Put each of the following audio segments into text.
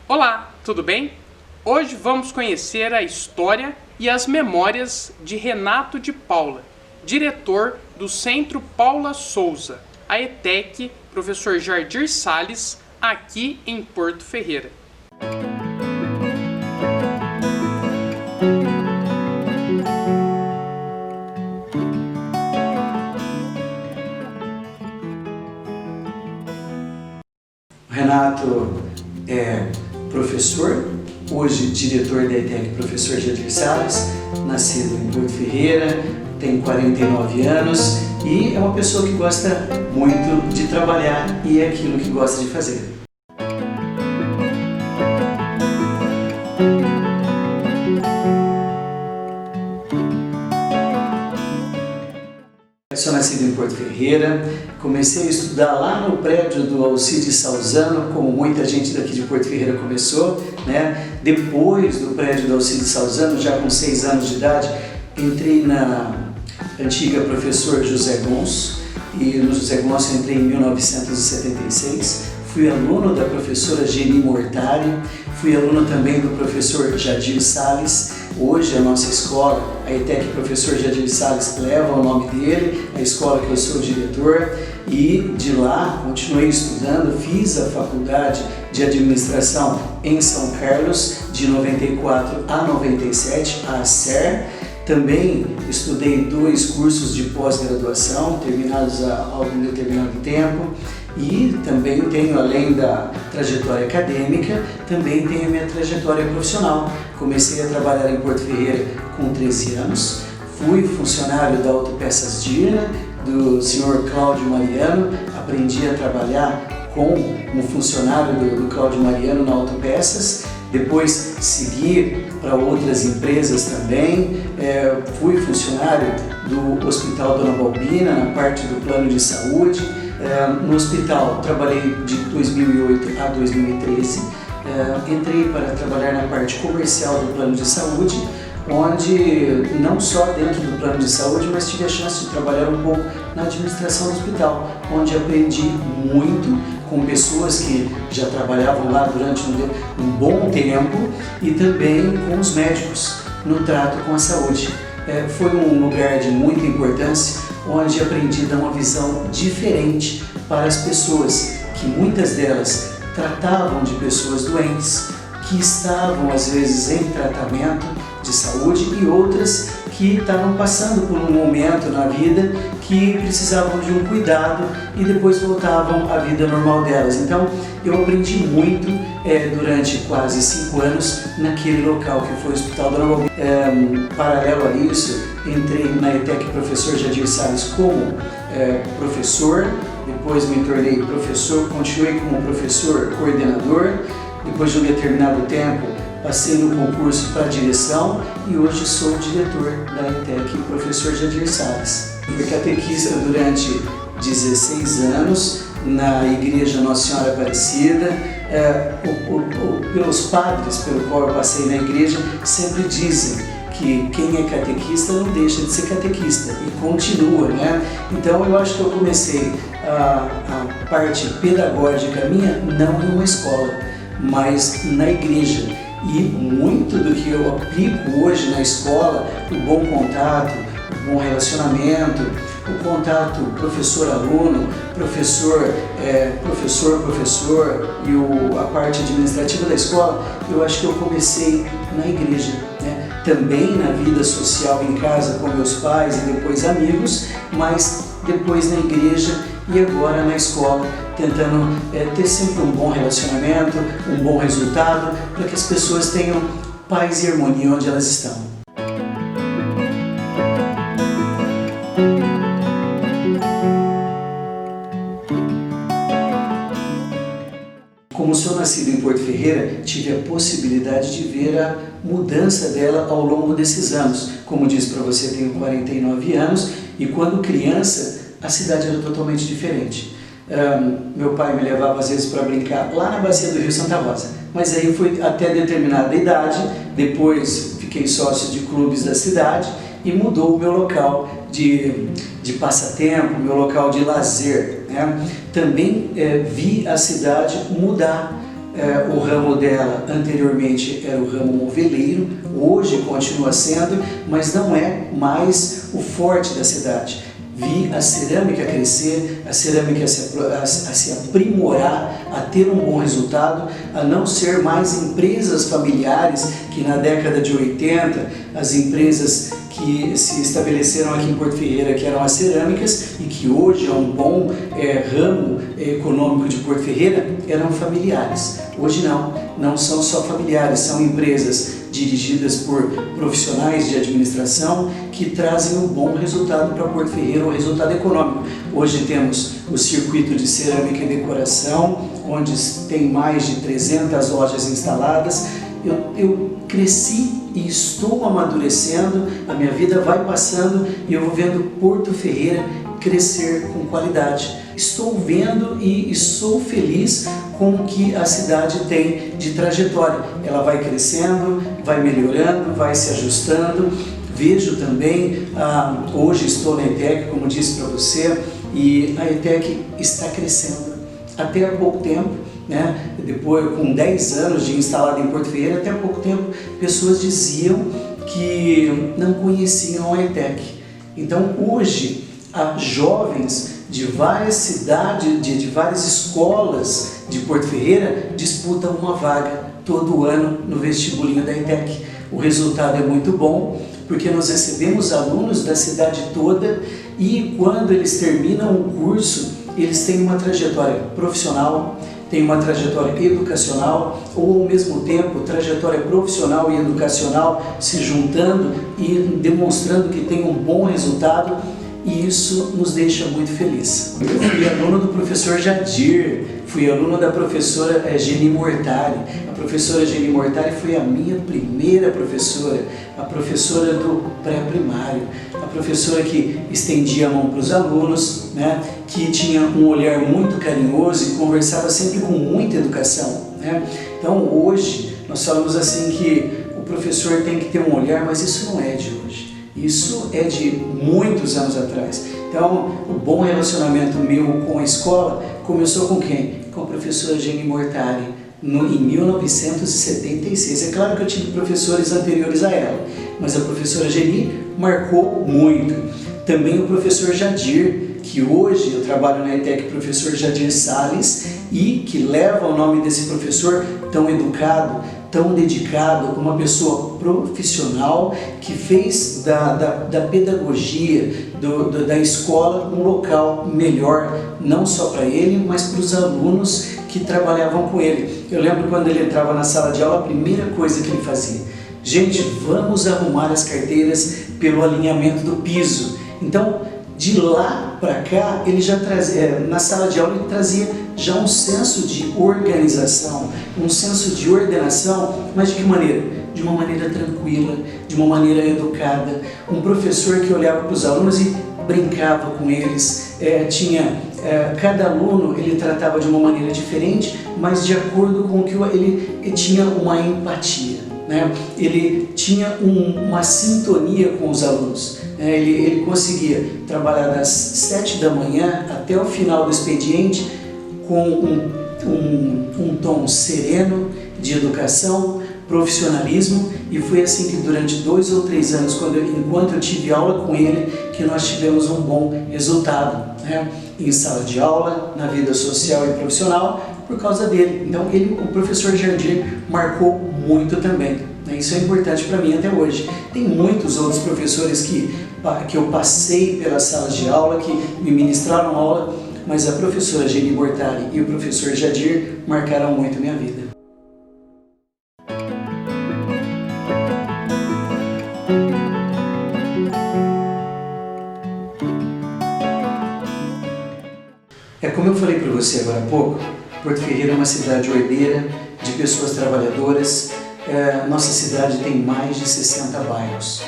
Olá, tudo bem? Hoje vamos conhecer a história e as memórias de Renato de Paula, diretor do Centro Paula Souza, a ETEC, professor Jardir Salles, aqui em Porto Ferreira. Renato é professor, hoje diretor da ETEC, professor Jardir Salles, nascido em Porto Ferreira, tem 49 anos e é uma pessoa que gosta muito de trabalhar e é aquilo que gosta de fazer. Sou nascido em Porto Ferreira, comecei a estudar lá no prédio do Alcides Salzano, como muita gente daqui de Porto Ferreira começou, né? Depois do prédio do Alcides Salzano, já com 6 anos de idade, entrei na antiga professor José Gonço, e no José Gonço entrei em 1976, fui aluno da professora Geni Mortari, fui aluno também do professor Jardir Salles. Hoje a nossa escola, a ETEC Professor Jardir Salles, leva o nome dele, a escola que eu sou diretor, e de lá continuei estudando, fiz a faculdade de administração em São Carlos, de 94 a 97, a ACER. Também estudei 2 cursos de pós-graduação, terminados há algum determinado tempo, e também tenho, além da trajetória acadêmica, também tenho a minha trajetória profissional. Comecei a trabalhar em Porto Ferreira com 13 anos, fui funcionário da Autopeças Dirna, do senhor Cláudio Mariano, aprendi a trabalhar com um funcionário do Cláudio Mariano na Autopeças, depois segui para outras empresas também, fui funcionário do Hospital Dona Balbina, na parte do plano de saúde. No hospital trabalhei de 2008 a 2013, entrei para trabalhar na parte comercial do plano de saúde, onde não só dentro do plano de saúde, mas tive a chance de trabalhar um pouco na administração do hospital, onde aprendi muito com pessoas que já trabalhavam lá durante um bom tempo e também com os médicos no trato com a saúde. Foi um lugar de muita importância, onde aprendi a dar uma visão diferente para as pessoas, que muitas delas tratavam de pessoas doentes, que estavam às vezes em tratamento de saúde e outras que estavam passando por um momento na vida que precisavam de um cuidado e depois voltavam à vida normal delas. Então eu aprendi muito durante quase 5 anos naquele local que foi o Hospital Dona Balbina. Paralelo a isso, entrei na ETEC Professor Jardir Salles como professor, depois me tornei professor, continuei como professor coordenador, depois de um determinado tempo passei no concurso para direção e hoje sou diretor da ETEC Professor Jardir Salles. Fui catequista durante 16 anos na Igreja Nossa Senhora Aparecida. Pelos padres pelo qual eu passei na igreja sempre dizem que quem é catequista não deixa de ser catequista e continua, né? Então eu acho que eu comecei a parte pedagógica minha não em uma escola, mas na igreja. E muito do que eu aplico hoje na escola, o bom contato, o bom relacionamento, o contato professor-aluno, professor e a parte administrativa da escola, eu acho que eu comecei na igreja, né? Também na vida social em casa com meus pais e depois amigos, mas depois na igreja e agora na escola, tentando ter sempre um bom relacionamento, um bom resultado, para que as pessoas tenham paz e harmonia onde elas estão. Como sou nascido em Porto Ferreira, tive a possibilidade de ver a mudança dela ao longo desses anos. Como disse para você, tenho 49 anos e quando criança a cidade era totalmente diferente. Meu pai me levava às vezes para brincar lá na bacia do Rio Santa Rosa, mas aí foi até determinada idade, depois fiquei sócio de clubes da cidade e mudou o meu local de passatempo, meu local de lazer, né? Também vi a cidade mudar O ramo dela anteriormente era o ramo moveleiro, hoje continua sendo, mas não é mais o forte da cidade. Vi a cerâmica crescer, a cerâmica a se aprimorar, a ter um bom resultado, a não ser mais empresas familiares que na década de 80, as empresas que se estabeleceram aqui em Porto Ferreira, que eram as cerâmicas e que hoje é um bom ramo econômico de Porto Ferreira, eram familiares. Hoje não são só familiares, são empresas dirigidas por profissionais de administração que trazem um bom resultado para Porto Ferreira, um resultado econômico. Hoje temos o circuito de cerâmica e decoração, onde tem mais de 300 lojas instaladas. Eu cresci e estou amadurecendo, a minha vida vai passando e eu vou vendo Porto Ferreira crescer com qualidade. Estou vendo e sou feliz com o que a cidade tem de trajetória. Ela vai crescendo, vai melhorando, vai se ajustando. Vejo também, hoje estou na ETEC, como disse para você, e a ETEC está crescendo. Até há pouco tempo, depois, com 10 anos de instalada em Porto Ferreira, até há pouco tempo, pessoas diziam que não conheciam a ETEC. Então, hoje, há jovens de várias cidades, de várias escolas de Porto Ferreira disputam uma vaga todo ano no vestibulinho da ETEC. O resultado é muito bom, porque nós recebemos alunos da cidade toda e quando eles terminam o curso, eles têm uma trajetória profissional, têm uma trajetória educacional ou ao mesmo tempo trajetória profissional e educacional se juntando e demonstrando que tem um bom resultado. E isso nos deixa muito feliz. Eu fui aluno do professor Jadir, fui aluno da professora Geni Mortari. A professora Geni Mortari foi a minha primeira professora, a professora do pré-primário, a professora que estendia a mão para os alunos, que tinha um olhar muito carinhoso e conversava sempre com muita educação. Então hoje nós falamos assim que o professor tem que ter um olhar, mas isso não é de hoje. Isso é de muitos anos atrás. Então, o bom relacionamento meu com a escola começou com quem? Com a professora Geni Mortari, em 1976. É claro que eu tive professores anteriores a ela, mas a professora Geni marcou muito. Também o professor Jadir, que hoje eu trabalho na ETEC, professor Jadir Salles, e que leva o nome desse professor tão educado, tão dedicado, uma pessoa profissional que fez da pedagogia, da escola um local melhor, não só para ele, mas para os alunos que trabalhavam com ele. Eu lembro quando ele entrava na sala de aula, a primeira coisa que ele fazia: gente, vamos arrumar as carteiras pelo alinhamento do piso. Então, de lá para cá, ele já trazia, na sala de aula ele trazia já um senso de organização, um senso de ordenação, mas de que maneira? De uma maneira tranquila, de uma maneira educada. Um professor que olhava para os alunos e brincava com eles, cada aluno ele tratava de uma maneira diferente, mas de acordo com o que ele tinha uma empatia, ele tinha uma sintonia com os alunos. Ele conseguia trabalhar das 7 da manhã até o final do expediente com um tom sereno de educação, profissionalismo, e foi assim que durante 2 ou 3 anos, enquanto eu tive aula com ele, que nós tivemos um bom resultado, em sala de aula, na vida social e profissional, por causa dele. Então o professor Jadir marcou muito também. Isso é importante para mim até hoje. Tem muitos outros professores que eu passei pelas salas de aula, que me ministraram aula, mas a professora Geni Mortari e o professor Jadir marcaram muito a minha vida. Como eu falei para você agora há pouco, Porto Ferreira é uma cidade ordeira, de pessoas trabalhadoras. Nossa cidade tem mais de 60 bairros.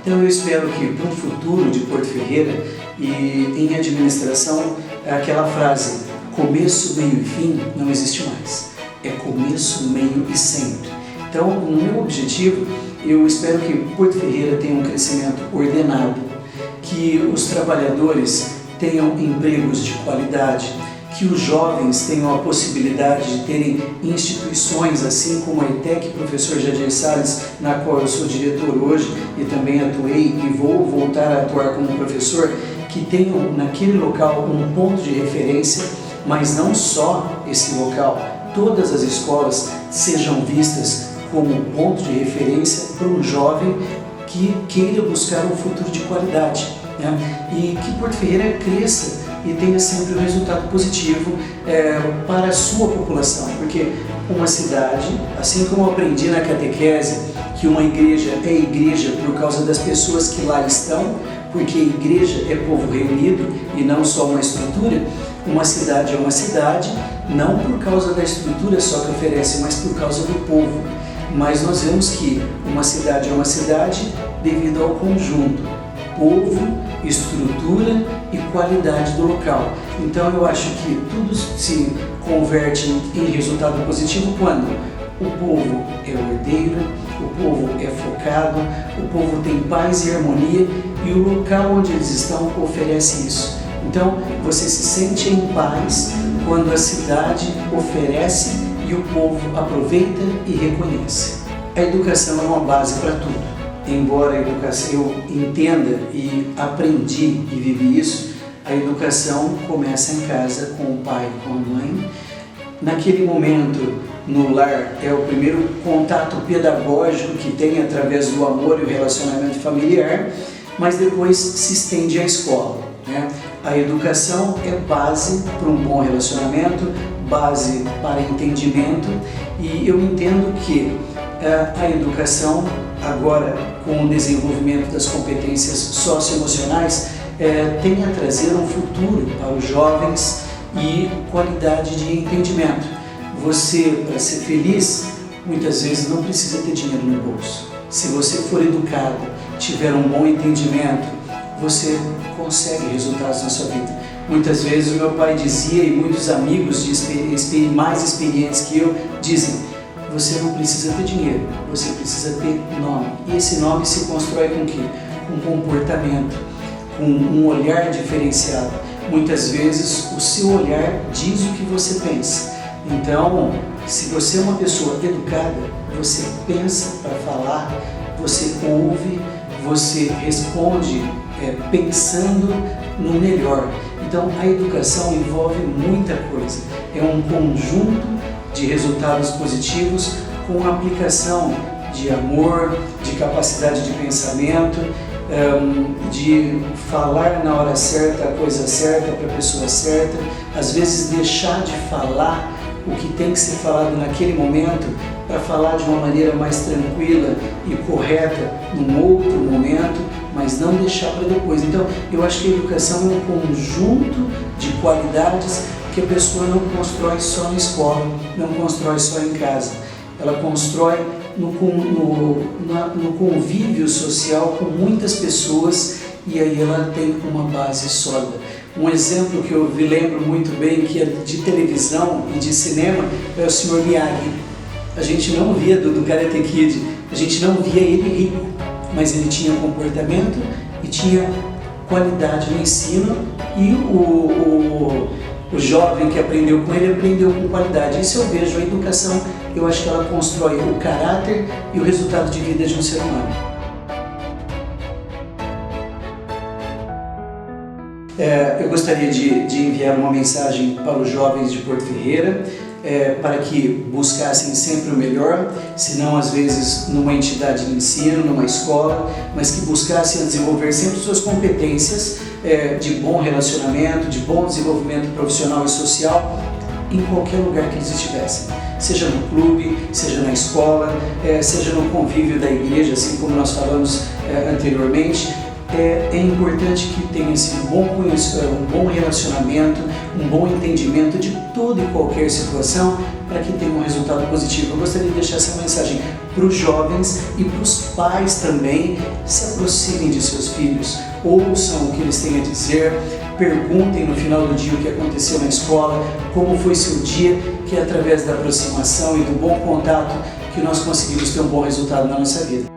Então eu espero que para um futuro de Porto Ferreira e em administração, aquela frase começo, meio e fim não existe mais. É começo, meio e sempre. Então, no meu objetivo, eu espero que Porto Ferreira tenha um crescimento ordenado, que os trabalhadores tenham empregos de qualidade, que os jovens tenham a possibilidade de terem instituições, assim como a ETEC Professor Jadir Salles, na qual eu sou diretor hoje e também atuei e vou voltar a atuar como professor, que tenham naquele local um ponto de referência, mas não só esse local, todas as escolas sejam vistas como ponto de referência para um jovem que queira buscar um futuro de qualidade, né? E que Porto Ferreira cresça e tenha sempre um resultado positivo para a sua população, porque uma cidade, assim como eu aprendi na catequese que uma igreja é igreja por causa das pessoas que lá estão, porque igreja é povo reunido e não só uma estrutura, uma cidade é uma cidade, não por causa da estrutura só que oferece, mas por causa do povo. Mas nós vemos que uma cidade é uma cidade devido ao conjunto, povo, estrutura e qualidade do local. Então eu acho que tudo se converte em resultado positivo quando o povo é ordeiro, o povo é focado, o povo tem paz e harmonia e o local onde eles estão oferece isso. Então você se sente em paz quando a cidade oferece e o povo aproveita e reconhece. A educação é uma base para tudo. Embora a educação eu entenda e aprendi e vivi isso, a educação começa em casa com o pai, com a mãe. Naquele momento, no lar, é o primeiro contato pedagógico que tem através do amor e o relacionamento familiar, mas depois se estende à escola, né? A educação é base para um bom relacionamento, base para entendimento, e eu entendo que a educação, agora com o desenvolvimento das competências socioemocionais, tem a trazer um futuro para os jovens e qualidade de entendimento. Você, para ser feliz, muitas vezes não precisa ter dinheiro no bolso. Se você for educado, tiver um bom entendimento, você consegue resultados na sua vida. Muitas vezes o meu pai dizia, e muitos amigos mais experientes que eu dizem: você não precisa ter dinheiro, você precisa ter nome. E esse nome se constrói com o quê? Com comportamento, com um olhar diferenciado. Muitas vezes o seu olhar diz o que você pensa. Então, se você é uma pessoa educada, você pensa para falar, você ouve, você responde pensando no melhor. Então, a educação envolve muita coisa. É um conjunto de resultados positivos com a aplicação de amor, de capacidade de pensamento, de falar na hora certa a coisa certa para a pessoa certa, às vezes deixar de falar o que tem que ser falado naquele momento para falar de uma maneira mais tranquila e correta num outro momento, mas não deixar para depois. Então, eu acho que a educação é um conjunto de qualidades que a pessoa não constrói só na escola, não constrói só em casa. Ela constrói no convívio social com muitas pessoas e aí ela tem uma base sólida. Um exemplo que eu me lembro muito bem, que é de televisão e de cinema, é o Sr. Miyagi. A gente não via do Karate Kid, a gente não via ele rico, mas ele tinha comportamento e tinha qualidade no ensino e o jovem que aprendeu com ele, aprendeu com qualidade. Isso eu vejo, a educação, eu acho que ela constrói o caráter e o resultado de vida de um ser humano. Eu gostaria de enviar uma mensagem para os jovens de Porto Ferreira, para que buscassem sempre o melhor, se não às vezes numa entidade de ensino, numa escola, mas que buscassem desenvolver sempre suas competências de bom relacionamento, de bom desenvolvimento profissional e social em qualquer lugar que eles estivessem, seja no clube, seja na escola, seja no convívio da igreja, assim como nós falamos anteriormente. É importante que tenha um bom relacionamento, um bom entendimento de toda e qualquer situação para que tenha um resultado positivo. Eu gostaria de deixar essa mensagem para os jovens e para os pais também. Se aproximem de seus filhos, ouçam o que eles têm a dizer, perguntem no final do dia o que aconteceu na escola, como foi seu dia, que é através da aproximação e do bom contato que nós conseguimos ter um bom resultado na nossa vida.